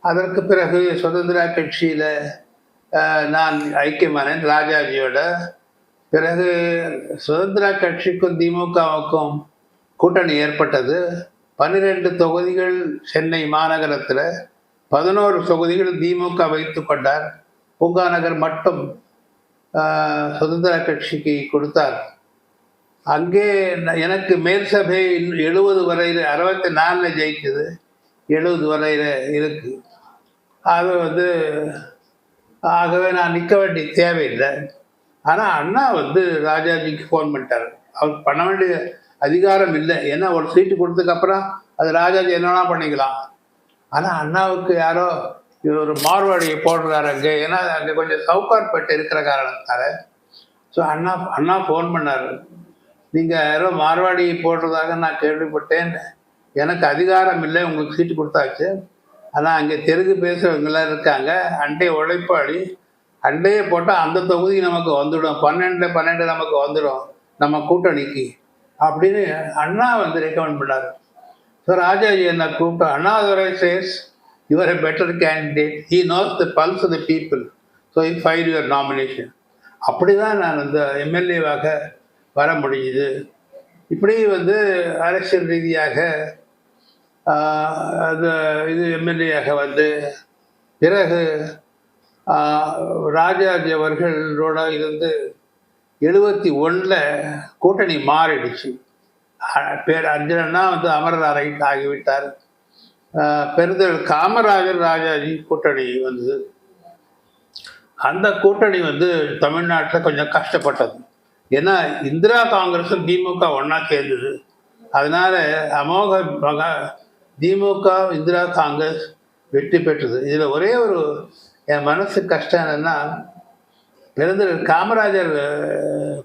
அதற்கு பிறகு சுதந்திரா கட்சியில் நான் ஐக்கியமானேன் ராஜாஜியோட. பிறகு சுதந்திரா கட்சிக்கும் திமுகவுக்கும் கூட்டணி ஏற்பட்டது. 12 தொகுதிகள் சென்னை மாநகரத்தில், 11 தொகுதிகள் திமுக வைத்து கொண்டார். பூங்கா நகர் மட்டும் சுதந்திரா கட்சிக்கு கொடுத்தார். அங்கே எனக்கு மேல் சபை 70 வரையில் 64 ஜெயிக்குது, 70 வரையில் இருக்கு. அது ஆகவே நான் நிற்க வேண்டிய தேவையில்லை. ஆனால் அண்ணா ராஜாஜிக்கு ஃபோன் பண்ணிட்டார். அவர் பண்ண வேண்டிய அதிகாரம் இல்லை, ஏன்னா ஒரு சீட்டு கொடுத்ததுக்கப்புறம் அது ராஜாஜி என்னன்னா பண்ணிக்கலாம். ஆனால் அண்ணாவுக்கு யாரோ ஒரு மார்வாடியை போடுறாரு அங்கே, ஏன்னா அங்கே கொஞ்சம் சவுகார்பேட்டை இருக்கிற காரணத்தால். ஸோ அண்ணா ஃபோன் பண்ணார், நீங்கள் யாரோ மார்வாடி போடுறதாக நான் கேள்விப்பட்டேன், எனக்கு அதிகாரம் இல்லை, உங்களுக்கு சீட்டு கொடுத்தாச்சு. ஆனால் அங்கே தெலுங்கு பேசுகிறவங்களாம் இருக்காங்க, அண்டைய உழைப்பாளி, அண்டையை போட்டால் அந்த தொகுதி நமக்கு வந்துடும், 12 நமக்கு வந்துடும் நம்ம கூட்டணிக்கு அப்படின்னு அண்ணா ரெக்கமெண்ட் பண்ணார். ஸோ ராஜாஜி என்ன கூப்பிட்டு, Annadurai says you are a better candidate, he knows the pulse of the people, so he file your nomination. அப்படி தான் நான் எம்எல்ஏவாக வர முடியுது. இப்படி அரசியல் ரீதியாக இது எம்எல்ஏயாக பிறகு ராஜாஜி அவர்களோட 71 கூட்டணி மாறிடுச்சு. பேர் அர்ஜுனன்னா அமரர் ஆகிவிட்டார். பெருந்தல் காமராஜர் ராஜாஜி கூட்டணி அந்த கூட்டணி தமிழ்நாட்டில் கொஞ்சம் கஷ்டப்பட்டது. ஏன்னா இந்திரா காங்கிரஸும் திமுக ஒன்றா சேர்ந்தது. அதனால அமோக திமுக இந்திரா காங்கிரஸ் வெற்றி பெற்றது. இதில் ஒரே ஒரு என் மனசு கஷ்டம் என்னென்னா, பெருந்தல் காமராஜர்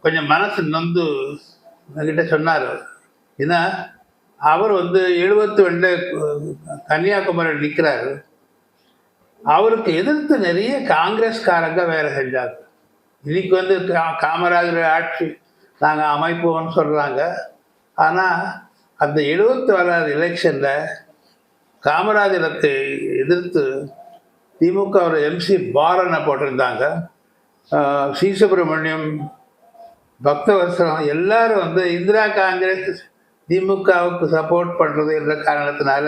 கொஞ்சம் மனசு நொந்து என்கிட்ட சொன்னார். ஏன்னா அவர் 72 கன்னியாகுமரி நிற்கிறாரு. அவருக்கு எதிர்த்து நிறைய காங்கிரஸ்காரங்க வேலை செஞ்சாங்க. இன்னைக்கு காமராஜர் ஆட்சி நாங்கள் அமைப்போம்னு சொல்கிறாங்க. ஆனால் அந்த 76 எலெக்ஷனில் காமராஜருக்கு எதிர்த்து திமுக ஒரு எம்சி பாலனை போட்டிருந்தாங்க. சி சுப்பிரமணியம், பக்தவத்சலம் எல்லாரும் இந்திரா காங்கிரஸ் திமுகவுக்கு சப்போர்ட் பண்ணுறது என்ற காரணத்தினால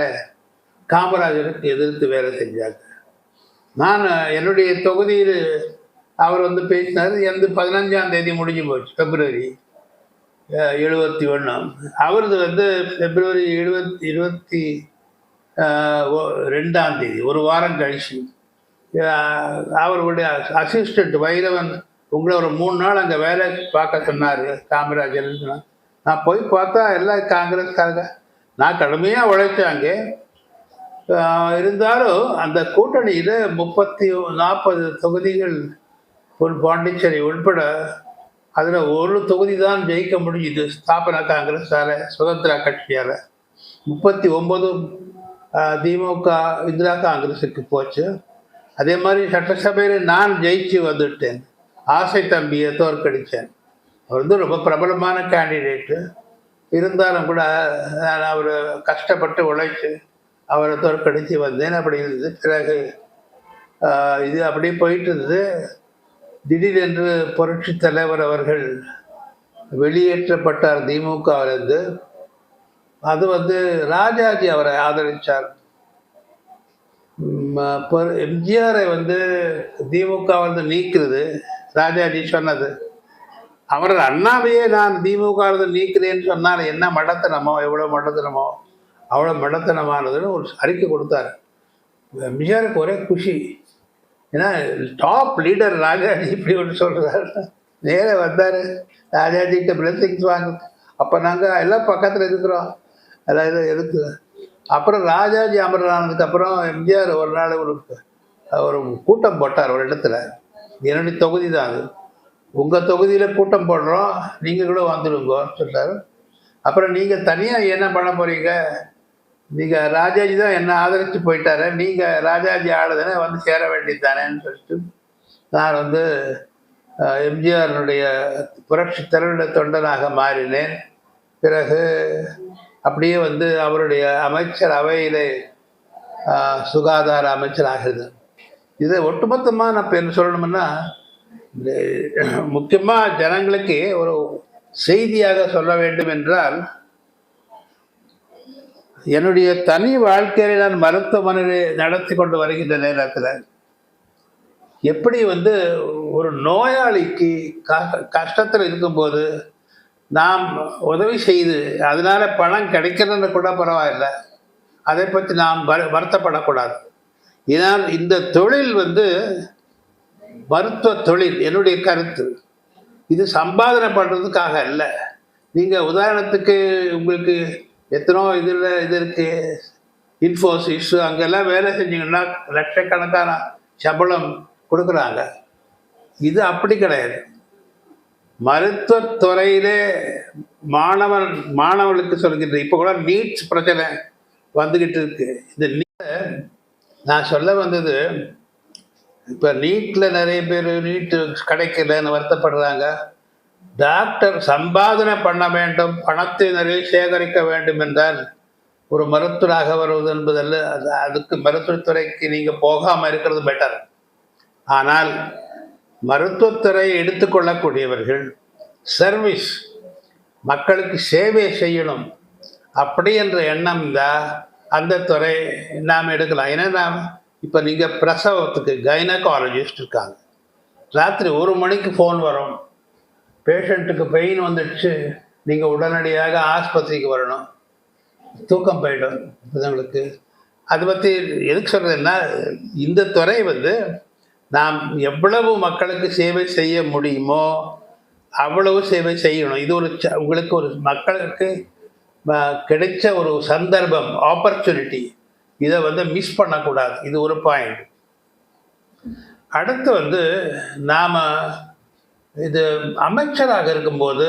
காமராஜருக்கு எதிர்த்து வேலை செஞ்சாங்க. நான் என்னுடைய தொகுதியில் அவர் பேசினார். 15ஆம் தேதி முடிஞ்சு போச்சு, February 71. அவரது February 22ஆம் தேதி, ஒரு வாரம் கழிச்சு, அவருடைய அசிஸ்டண்ட் வைரவன் உங்களை ஒரு 3 நாள் அங்கே வேலை பார்க்க சொன்னார் காமராஜர். நான் போய் பார்த்தா எல்லாம் காங்கிரஸ்காரங்க. நான் கடுமையாக உழைச்சாங்க. இருந்தாலும் அந்த கூட்டணியில் 40 தொகுதிகள் பாண்டிச்சேரி உட்பட அதில் ஒரு தொகுதி தான் ஜெயிக்க முடியுது ஸ்தாபனா காங்கிரஸால், சுதந்திரா கட்சியால். 39 திமுக இந்திரா காங்கிரஸுக்கு போச்சு. அதே மாதிரி சட்டசபையில் நான் ஜெயிச்சு வந்துட்டேன். ஆசை தம்பியை தோற்கடித்தேன். அவர் ரொம்ப பிரபலமான கேண்டிடேட்டு. இருந்தாலும் கூட நான் அவர் கஷ்டப்பட்டு உழைச்சி அவரை தோற்கடித்து வந்தேன். அப்படி இருந்தது. பிறகு இது அப்படியே போயிட்டு இருந்தது. திடீரென்று புரட்சி தலைவர் அவர்கள் வெளியேற்றப்பட்டார் திமுகவிலிருந்து. அது ராஜாஜி அவரை ஆதரித்தார். எம்ஜிஆரை திமுக நீக்கிறது ராஜாஜி சொன்னது. அவர் அண்ணாவையே நான் திமுக நீக்கிறேன்னு சொன்னால் என்ன மடத்தனமோ, எவ்வளோ மடத்தனமோ அவ்வளோ மடத்தனமானதுன்னு ஒரு அறிக்கை கொடுத்தார். எம்ஜிஆருக்கு ஒரே குஷி. ஏன்னா டாப் லீடர் ராஜாஜி இப்படி ஒன்று சொல்கிறார். நேராக வந்தார், ராஜாஜிகிட்ட பிளெஸிங்ஸ் வாங்க. அப்போ நாங்கள் எல்லாம் பக்கத்தில் இருக்கிறோம், அதாவது எதுக்கு. அப்புறம் ராஜாஜி அமரனானதுக்கு அப்புறம் எம்ஜிஆர் ஒரு நாள் ஒரு கூட்டம் போட்டார் ஒரு இடத்துல. என்னுடைய தொகுதி தான் அது. உங்கள் தொகுதியில் கூட்டம் போடுறோம், நீங்கள் கூட வந்துடுங்கன்னு சொல்கிறார். அப்புறம் நீங்கள் தனியாக என்ன பண்ண போகிறீங்க, நீங்கள் ராஜாஜி தான் என்ன ஆதரித்து போயிட்டார, நீங்கள் ராஜாஜி ஆளுதானே சேர வேண்டியது தானேன்னு சொல்லிட்டு நான் எம்ஜிஆருடைய புரட்சி தலைவருடைய தொண்டனாக மாறினேன். பிறகு அப்படியே அவருடைய அமைச்சர் அவையிலே சுகாதார அமைச்சராக இருந்தேன். இதை ஒட்டுமொத்தமாக நான் இப்போ என்ன சொல்லணும்னா, முக்கியமாக ஜனங்களுக்கு ஒரு செய்தியாக சொல்ல வேண்டும் என்றால், என்னுடைய தனி வாழ்க்கையை நான் மருத்துவமனையை நடத்தி கொண்டு வருகின்ற நேரத்தில் எப்படி ஒரு நோயாளிக்கு கஷ்டத்தில் இருக்கும்போது நாம் உதவி செய்து அதனால் பணம் கிடைக்கிறதுன்னு கூட பரவாயில்லை, அதை பற்றி நாம் வருத்தப்படக்கூடாது. இதனால் இந்த தொழில் மருத்துவ தொழில் என்னுடைய கருத்து, இது சம்பாதனை பண்ணுறதுக்காக அல்ல. நீங்கள் உதாரணத்துக்கு உங்களுக்கு எத்தனோ இதில் இது இருக்குது, இன்ஃபோசிஸ் அங்கெல்லாம் வேலை செஞ்சிங்கன்னா லட்சக்கணக்கான சம்பளம் கொடுக்குறாங்க. இது அப்படி கிடையாது. மருத்துவத்துறையிலே மாணவர்களுக்கு சொல்கின்ற இப்போ கூட நீட்ஸ் பிரச்சனை வந்துக்கிட்டு இருக்கு. இந்த நான் சொல்ல வந்தது, இப்போ நீட்டில் நிறைய பேர் நீட்டு கிடைக்கலன்னு வருத்தப்படுறாங்க. டாக்டர் சம்பாதனை பண்ண வேண்டும், பணத்தை நிறைய சேகரிக்க வேண்டும் என்றால் ஒரு மருத்துவராக வருவது என்பதல்ல. அதுக்கு மருத்துவத்துறைக்கு நீங்கள் போகாமல் இருக்கிறது பெட்டர். ஆனால் மருத்துவத்துறையை எடுத்துக்கொள்ளக்கூடியவர்கள் சர்வீஸ், மக்களுக்கு சேவை செய்யணும் அப்படி என்ற எண்ணம் தான் அந்த துறை நாம் எடுக்கலாம். ஏன்னா நாம் இப்போ நீங்கள் பிரசவத்துக்கு கைனகாலஜிஸ்ட் இருக்காங்க, ராத்திரி 1 மணிக்கு ஃபோன் வரும், பேஷண்ட்டுக்கு பெயின் வந்துடுச்சு, நீங்கள் உடனடியாக ஆஸ்பத்திரிக்கு வரணும், தூக்கம் போயிடும் உங்களுக்கு. அதை பற்றி எதுக்கு சொல்கிறதுன்னா, இந்த துறை நாம் எவ்வளவு மக்களுக்கு சேவை செய்ய முடியுமோ அவ்வளவு சேவை செய்யணும். இது உங்களுக்கு ஒரு மக்களுக்கு கிடைச்ச ஒரு சந்தர்ப்பம், ஆப்பர்ச்சுனிட்டி. இதை மிஸ் பண்ணக்கூடாது. இது ஒரு பாயிண்ட். அடுத்து நாம் இது அமைச்சராக இருக்கும்போது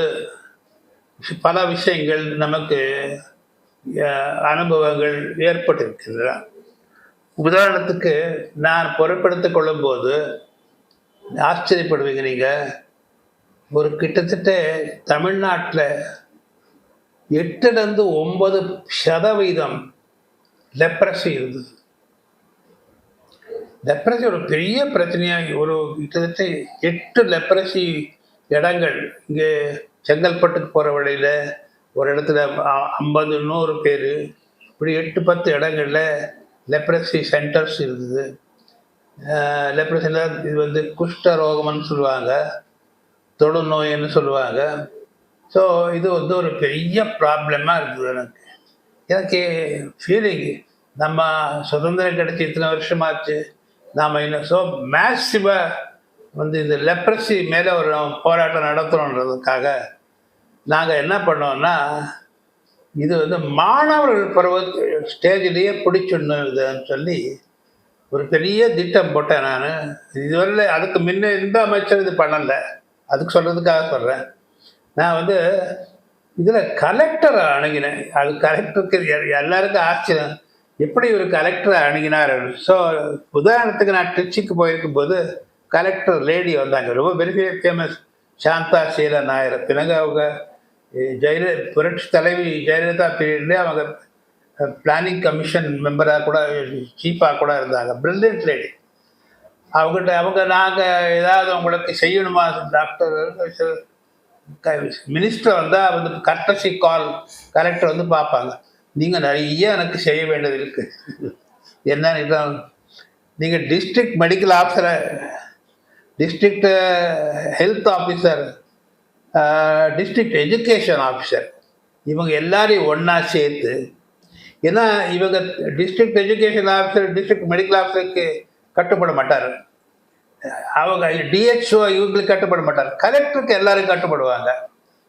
பல விஷயங்கள் நமக்கு அனுபவங்கள் ஏற்பட்டிருக்கின்றன. உதாரணத்துக்கு நான் பொறுப்பெடுத்துக் கொள்ளும்போது ஆச்சரியப்படுவீங்க நீங்கள், ஒரு கிட்டத்தட்ட தமிழ்நாட்டில் 8-9% லெப்ரசி இருந்தது. லெப்ரசி ஒரு பெரிய பிரச்சனையாக, ஒரு கிட்டத்தட்ட 8 லெப்ரசி இடங்கள் இங்கே செங்கல்பட்டுக்கு போகிற வழியில் ஒரு இடத்துல 50-100 பேர், இப்படி 8-10 இடங்களில் லெப்ரசி சென்டர்ஸ் இருந்தது. லெப்ரசியில் இது குஷ்ட ரோகம்னு சொல்லுவாங்க, தொழுநோயின்னு சொல்லுவாங்க. ஸோ இது ஒரு பெரிய ப்ராப்ளமாக இருக்குது. எனக்கு ஃபீலிங், நம்ம சுதந்திரம் கிடைச்சி இத்தனை வருஷமாச்சு, நாம் இன்னும் ஸோ மேசிவாக இந்த லெப்ரசி மேலே ஒரு போராட்டம் நடத்தணுன்றதுக்காக நாங்கள் என்ன பண்ணோம்னா, இது மாணவர்கள் பருவ ஸ்டேஜ்லேயே பிடிச்சிடணுன்னு சொல்லி ஒரு பெரிய திட்டம் போட்டேன். நான் இதுவரை அதுக்கு முன்ன எந்த அமைச்சர் இது பண்ணலை, அதுக்கு சொல்கிறதுக்காக சொல்கிறேன். நான் இதில் கலெக்டரை அணுகினேன். அது கலெக்டருக்கு எல்லாருக்கும் ஆச்சரியம், எப்படி ஒரு கலெக்டரை அணுகினார். ஸோ உதாரணத்துக்கு நான் திருச்சிக்கு போயிருக்கும்போது கலெக்டர் லேடி வந்தாங்க, ரொம்ப பெரிய ஃபேமஸ், சாந்தா சீலா நாயர். பிறகு அவங்க புரட்சி தலைவி ஜெயலலிதா பீரியட்லேயே அவங்க பிளானிங் கமிஷன் மெம்பராக கூட, சீஃபாக கூட இருந்தாங்க. Brilliant lady. அவங்க நாங்கள் ஏதாவது உங்களுக்கு செய்யணுமா டாக்டர், மினிஸ்டர் வந்தால் கர்டசி கால் கலெக்டர் பார்ப்பாங்க, நீங்கள் நிறைய எனக்கு செய்ய வேண்டியது இருக்குது. என்னன்னு நீங்கள் டிஸ்ட்ரிக்ட் மெடிக்கல் ஆஃபீஸரை, district health officer, district education officer, இவங்க எல்லாரையும் ஒன்றா சேர்த்து, ஏன்னா இவங்க district education officer district medical ஆஃபீஸருக்கு கட்டுப்பட மாட்டார், அவங்க டிஹெச்ஓ இவங்களுக்கு கட்டுப்பட மாட்டார், கலெக்டருக்கு எல்லாரும் கட்டுப்படுவாங்க.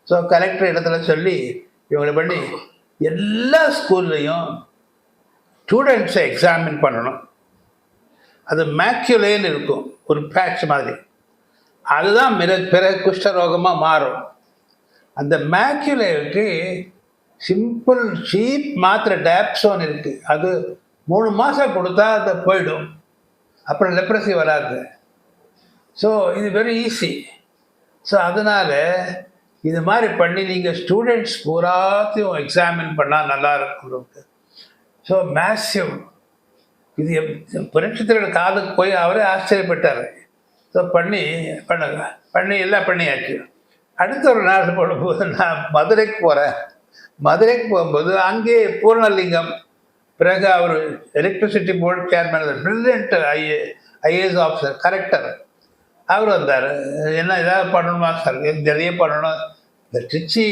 ஸோ கலெக்டர் இடத்துல சொல்லி இவங்களை பண்ணி எல்லா ஸ்கூல்லையும் ஸ்டூடெண்ட்ஸை எக்ஸாமின் பண்ணணும். அது மேக்யூலேன்னு இருக்கும், ஒரு பேட்ச் மாதிரி, அதுதான் பிறகு குஷ்டரோகமாக மாறும். அந்த மேக்யூலேவுக்கு சிம்பிள் சீப் மாத்திரை டேப்சோன் இருக்குது, அது 3 மாதம் கொடுத்தா அது போயிடும், அப்புறம் லெப்ரசி வராது. ஸோ இது வெரி ஈஸி. ஸோ அதனால் இது மாதிரி பண்ணி நீங்கள் ஸ்டூடெண்ட்ஸ் பூராத்தையும் எக்ஸாமின் பண்ணால் நல்லா இருக்கும். ஸோ மேசிவ் இது புரட்சித்தலைவர் காதுக்கு போய் அவரே ஆச்சரியப்பட்டார். ஸோ பண்ணி எல்லாம் பண்ணியாச்சு. அடுத்த ஒரு நாள் போடும்போது நான் மதுரைக்கு போகிறேன். மதுரைக்கு போகும்போது அங்கே பூர்ணலிங்கம், பிறகு அவர் electricity board chairman, brilliant IAS officer, collector, அவர் வந்தார். என்ன ஏதாவது பண்ணணுமா சார்? நிறைய பண்ணணும், இந்த திருச்சி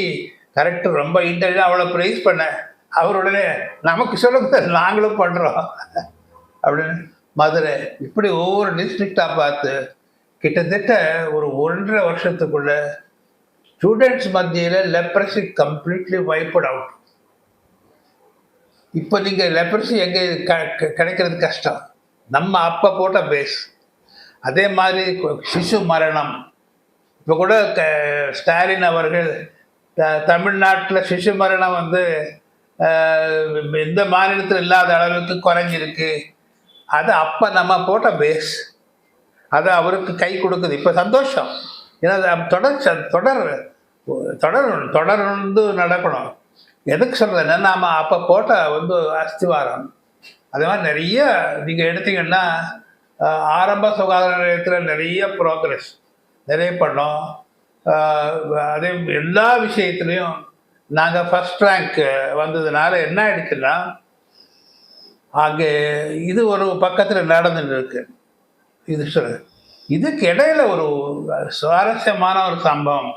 கரெக்டர் ரொம்ப இன்டெலிஜென்ட், அவ்வளோ ப்ரைஸ் பண்ணேன். அவர் உடனே நமக்கு சொல்லுங்க சார், நாங்களும் பண்ணுறோம் அப்படின்னு. மதுரை இப்படி ஒவ்வொரு டிஸ்ட்ரிக்டாக பார்த்து கிட்டத்தட்ட ஒரு 1.5 வருஷத்துக்குள்ள ஸ்டூடெண்ட்ஸ் மத்தியில் லெப்ரசி கம்ப்ளீட்லி வைப்பட் அவுட். இப்போ நீங்கள் லெப்ரசி எங்கே கிடைக்கிறது கஷ்டம். நம்ம அப்போ போட்ட பேஸ். அதே மாதிரி சிசு மரணம். இப்போ கூட ஸ்டாலின் அவர்கள் தமிழ்நாட்டில் சிசு மரணம் எந்த மாநிலத்தில் இல்லாத அளவுக்கு குறைஞ்சிருக்கு. அது அப்போ நம்ம போட்ட பேஸ். அது அவருக்கு கை கொடுக்குது. இப்போ சந்தோஷம். ஏன்னா தொடர்ந்து நடக்கணும். எதுக்கு சொல்கிறேன்னா, நாம் அப்போ போட்ட அஸ்திவாரம். அதே மாதிரி நிறைய நீங்கள் எடுத்தீங்கன்னா ஆரம்ப சுகாதார நிலையத்தில் நிறைய ப்ரோக்ரஸ் நிறைய பண்ணோம். அதே எல்லா விஷயத்துலேயும் நாங்கள் ஃபஸ்ட் ரேங்க் வந்ததுனால என்ன ஆயிடுச்சுன்னா, அங்கே இது ஒரு பக்கத்தில் நடந்துட்டு இருக்கு. இதுக்கு இடையில ஒரு சுவாரஸ்யமான ஒரு சம்பவம்.